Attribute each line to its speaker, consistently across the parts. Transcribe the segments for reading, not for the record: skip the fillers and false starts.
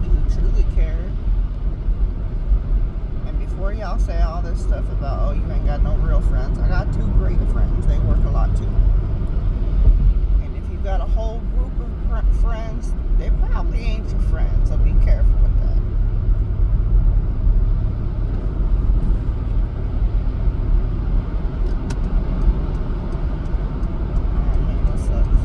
Speaker 1: who truly care. And before y'all say all this stuff about, oh, you ain't got no real friends, I got two great friends. They work a lot too. And if you got a whole group of friends, they probably ain't your friends, so be careful with that. Oh man, that sucks.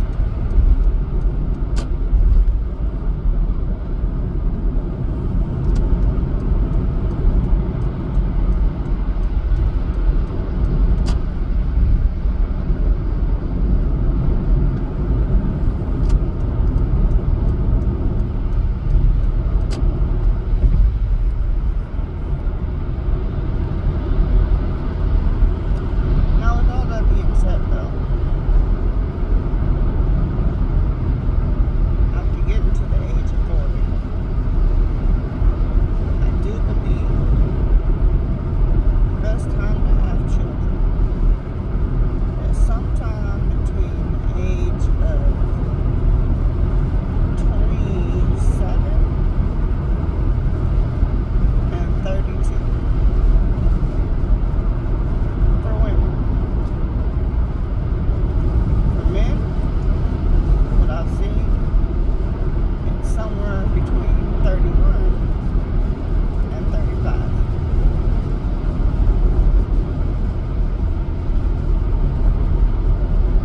Speaker 1: Now, with all that being said, though, after getting to the age of 40, I do believe the best time to have children is sometime between the age of 27 and 32 for women. For men, what I've seen, it's somewhere between 31 and 35.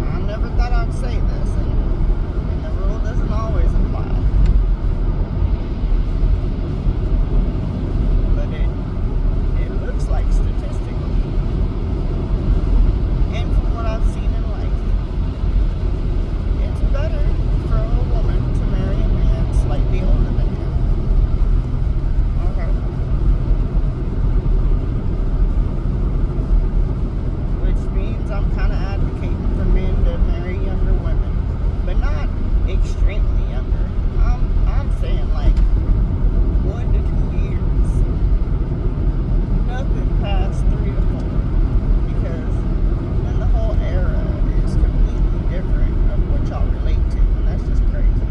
Speaker 1: I never thought I'd say this, and the rule doesn't always apply. But it looks like statistically, and from what I've seen in life, it's better for a woman to marry a man slightly older than him. Okay. Which means I'm kind of advocating for men to marry younger women, but not extremely younger. I'm saying like 1 to 2 years, nothing past 3 to 4, because then the whole era is completely different of what y'all relate to, and that's just crazy.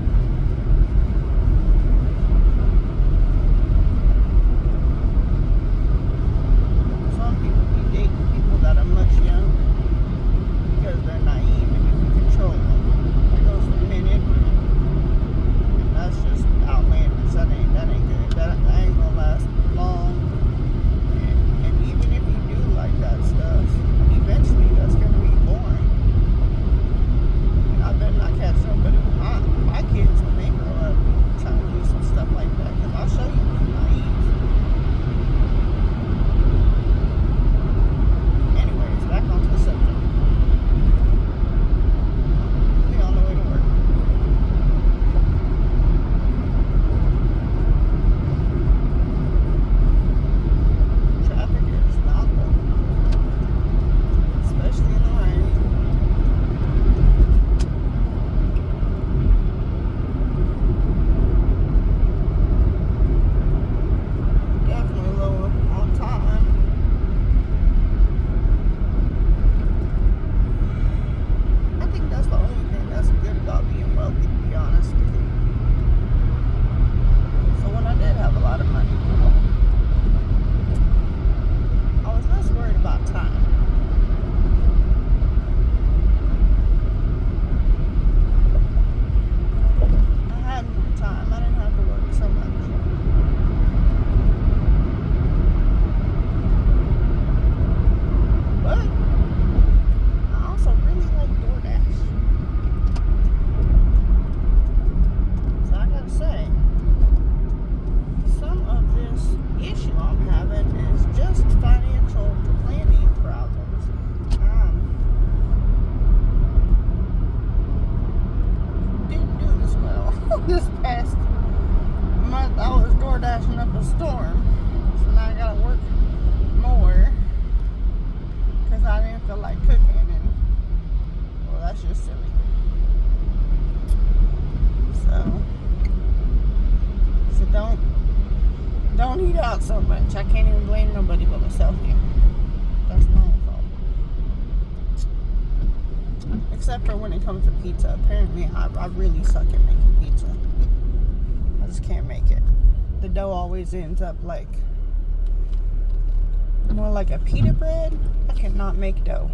Speaker 1: Some people be dating people that are much younger because they're naive and you can control them. That goes for men and women. And that's just outlandish. That ain't good. That ain't gonna last long. And even if you do like that stuff, eventually that's gonna be boring. And I better not catch somebody with my kids when they grow up trying to do some stuff like that, because I'll show you who's naive. Anyways, back onto the subject. We on the way to work. Traffic is not good, especially in the rain. Definitely low on time. I think that's the only thing that's good about being wealthy, to be honest with you. So when I did have a lot of money, I was less worried about time. I had more time. I didn't have to work so much. But I also really like DoorDash. So I gotta say, some of this issue I'm having is just financial planning problems. Didn't do this well. This past month I was door dashing up a storm. So now I gotta work more because I didn't feel like cooking, and well, that's just silly. So don't eat out so much. I can't even blame nobody but myself here. That's my own fault. Except for when it comes to pizza. Apparently, I really suck at making pizza. I just can't make it. dough always ends up like more like a pita bread. I cannot make dough.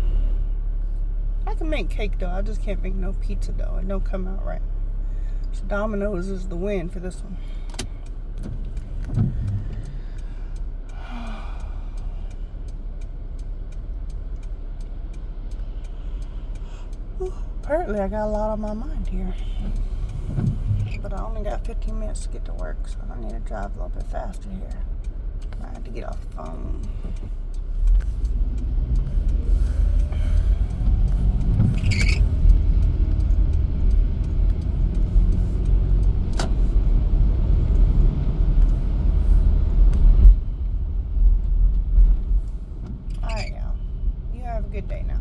Speaker 1: I can make cake dough. I just can't make no pizza dough. It don't come out right. So Domino's is the win for this one. Apparently I got a lot on my mind here. But I only got 15 minutes to get to work, so I need to drive a little bit faster here. I had to get off the phone. Alright, y'all. You have a good day now.